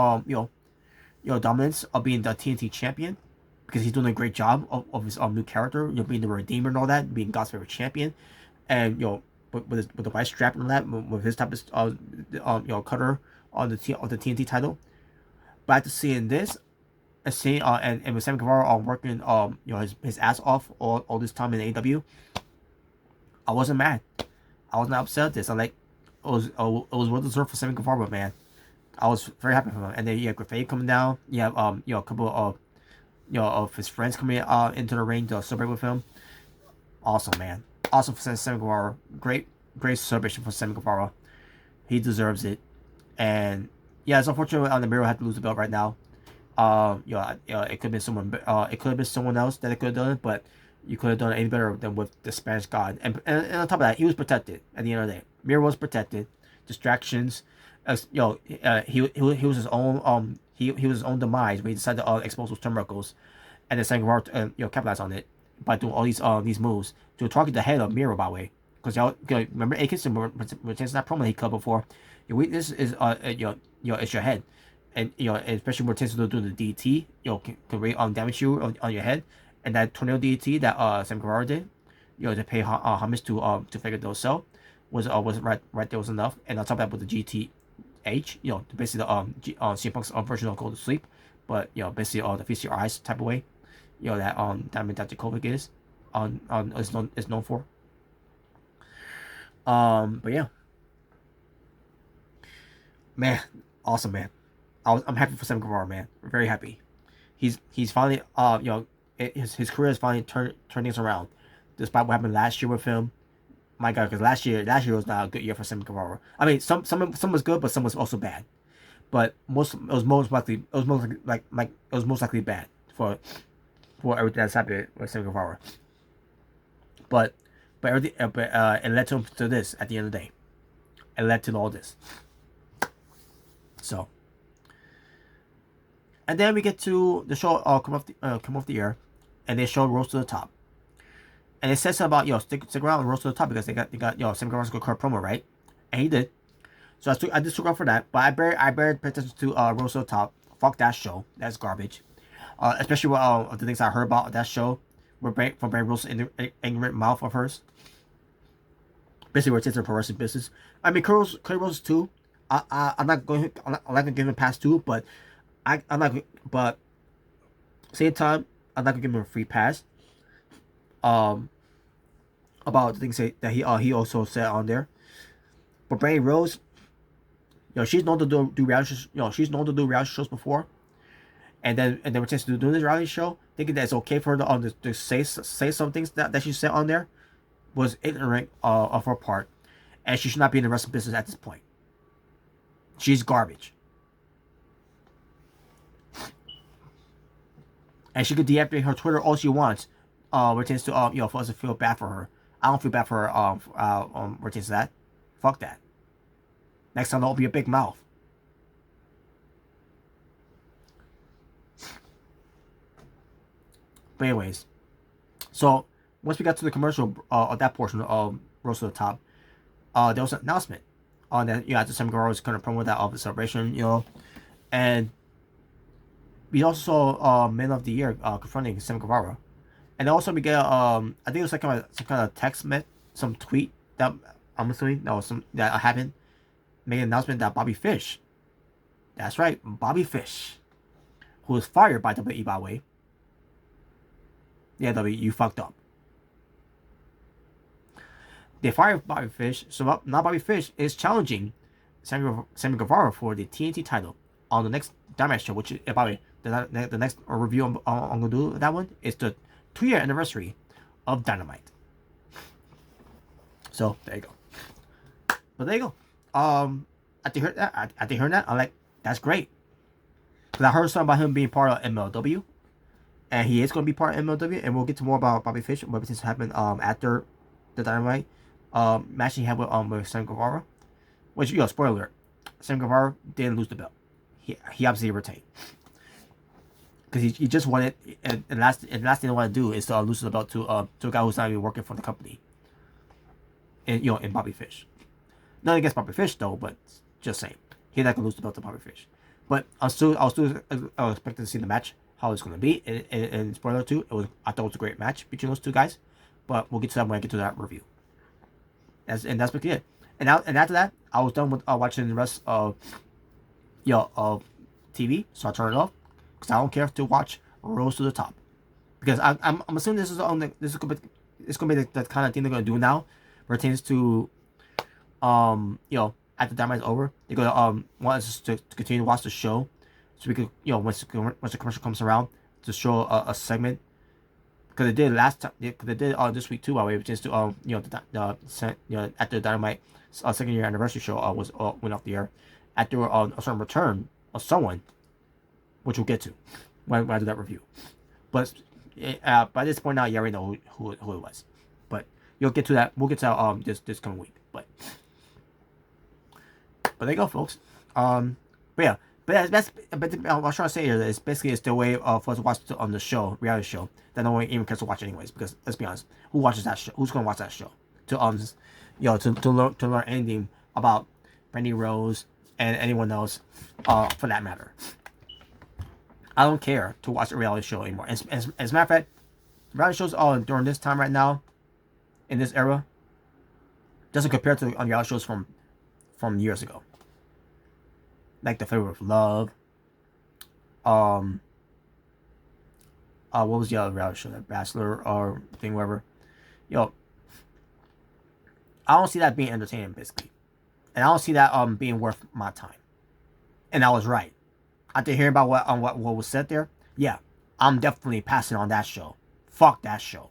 dominance of being the TNT champion, because he's doing a great job of his new character, being the Redeemer and all that, being God's favorite champion, and with the white strap and all that, with his type of cutter on the TNT title. But after seeing this, and with Sammy Guevara working his ass off all this time in AEW, I wasn't mad. I was not upset at this. I like it was well deserved for Sammy Guevara, man. I was very happy for him. And then you have Graffiti coming down. You have a couple of his friends coming into the ring to celebrate with him. Awesome, man. Awesome for Sammy Guevara. Great celebration for Sammy Guevara. He deserves it. And yeah, it's unfortunate the Miro had to lose the belt right now. It could have been someone. It could have been someone else that it could have done it, but you could have done it any better than with the Spanish God. And on top of that, he was protected at the end of the day. Miro was protected. Distractions. He was his own. He was his own demise when he decided to expose those turnbuckles, and then Sammy Guevara capitalized on it by doing all these moves to target the head of Miro, by the way. Because y'all remember A. Kingston was that promo he cut before. Your weakness is it's your head, and especially when Tyson doing the DT, can really damage you on your head, and that tornado DT that Sammy Guevara did, to pay homage to Fake Del Sol was right there was enough, and on top of that with the GTH, basically the CM Punk's version of Go to Sleep, but basically the feast your eyes type of way, that Diamond Dijakovic is is known for. But yeah, man, awesome, man. I'm happy for Sammy Guevara, man. Very happy. He's finally his career is finally turning around, despite what happened last year with him. My God, because last year was not a good year for Sammy Guevara. I mean, some was good, but some was also bad. But it was most likely bad for everything that's happened with Sammy Guevara. But everything, it led to this at the end of the day. It led to all this. So, and then we get to the show come off the air, and they show Rose to the Top, and it says something about stick around and Rose to the Top because they got Sammy Guevara's good card promo, right? And he did. So I just took off for that, but I barely paid attention to Rose to the Top. Fuck that show. That's garbage. Especially with the things I heard about that show, from Bray Rose's ignorant mouth of hers. Basically, where it takes her pro wrestling business. I mean, Cody Rose too. I'm not gonna give him a pass too, but I'm not. But same time, I'm not gonna give him a free pass. About the things that he also said on there. But Bray Rose, she's known to do reality shows. She's known to do reality shows before. And then we're just doing this reality show, thinking that it's okay for her to say some things that she said on there, was ignorant of her part, and she should not be in the wrestling business at this point. She's garbage, and she could deactivate her Twitter all she wants. Pertains to for us to feel bad for her. I don't feel bad for her. Pertains to that. Fuck that. Next time, don't open your big mouth. But anyways, so once we got to the commercial of that portion of Rose to the Top, there was an announcement on that after Sammy Guevara was going to promote that of the celebration, and we also saw Man of the Year confronting Sammy Guevara, and also we get I think it was like some kind of text some tweet that I'm assuming that happened, made an announcement that Bobby Fish, that's right, Bobby Fish, who was fired by WWE, by the way. Yeah, W, you fucked up. They fired Bobby Fish, so now Bobby Fish is challenging Sammy Guevara for the TNT title on the next Dynamite show, which, by the way, the next review I'm going to do that one is the 2-year anniversary of Dynamite. So, there you go. But there you go. After hearing that, I'm like, that's great. Because I heard something about him being part of MLW. And he is going to be part of MLW, and we'll get to more about Bobby Fish, what everything's happened after the Dynamite match he had with Sammy Guevara. Which, spoiler alert, Sammy Guevara didn't lose the belt. He obviously retained. Because he just wanted, and last thing I want to do is to lose the belt to a guy who's not even working for the company. And, in Bobby Fish. Not against Bobby Fish, though, but just saying. He's not going to lose the belt to Bobby Fish. But I was still expecting to see the match, how it's going to be, and spoiler too, I thought it was a great match between those two guys, but we'll get to that when I get to that review. That's basically it. And after that, I was done with watching the rest of TV, so I turned it off because I don't care to watch Rose to the Top, because I'm assuming this is going to be the kind of thing they're going to do now, pertains to after Dynamite is over, they're going to want us to continue to watch the show. So we could, once the commercial comes around, to show a segment, because they did last time, because they did this week too, by the way, which is to after the Dynamite second year anniversary show went off the air, after a certain return of someone, which we'll get to when I do that review. But by this point now, you already know who it was. But you'll get to that. We'll get to that this coming week. But there you go, folks. But yeah. But what I'm trying to say here is basically it's the way for us to watch on the show, reality show, that no one even cares to watch anyways. Because let's be honest, who watches that show? Who's gonna watch that show? To learn anything about Bray Rose and anyone else, for that matter. I don't care to watch a reality show anymore. As a matter of fact, reality shows during this time right now, in this era, doesn't compare to reality shows from years ago. Like The Flavor of Love. What was the other reality show? That Bachelor or thing, whatever. I don't see that being entertaining, basically. And I don't see that being worth my time. And I was right. After hearing about what was said there, yeah, I'm definitely passing on that show. Fuck that show.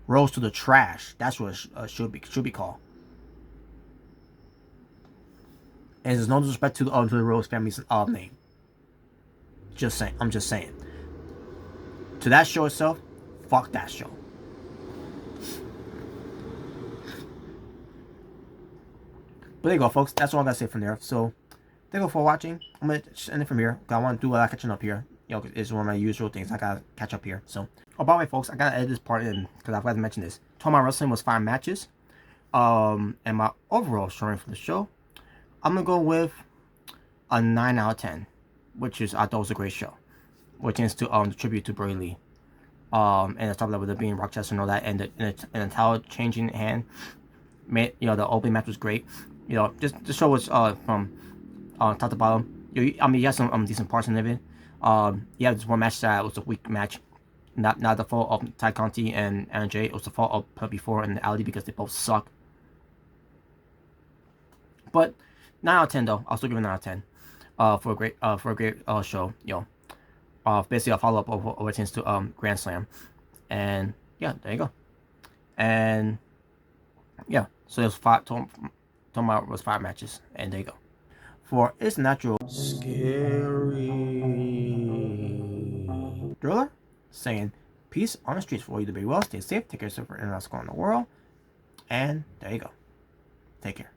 Rose to the trash. That's what it should be called. And there's no disrespect to the Rose family's name. Just saying. I'm just saying. To that show itself, fuck that show. But there you go, folks. That's all I gotta say from there. So, Thank you for watching. I'm gonna just end it from here. I want to do a lot of catching up here. You know, it's one of my usual things. I gotta catch up here. So, oh, by the way, folks, I gotta edit this part in because I forgot to mention this. Total Wrestling was 5 matches. And my overall scoring for the show, I'm gonna go with a 9 out of 10, which is I thought was a great show, which is to the tribute to Bray Lee. And the stuff that with it being Rochester and all that, and the towel changing hand, made the opening match was great. Just the show was from top to bottom. I mean, you have some decent parts in it. Yeah, there's one match that was a weak match. Not the fault of Ty Conti and Anna Jay. It was the fault of Put Before and Ali because they both suck. But 9 out of 10 though. I'll still give it 9 out of 10. For a great show. Basically a follow up of what turns to Grand Slam, and yeah, there you go. And yeah, so there's 5. Tomorrow was 5 matches, and there you go. For It's Natural Scary Driller saying peace on the streets for you to be well, stay safe, take care of yourself for anyone else going in the world, and there you go. Take care.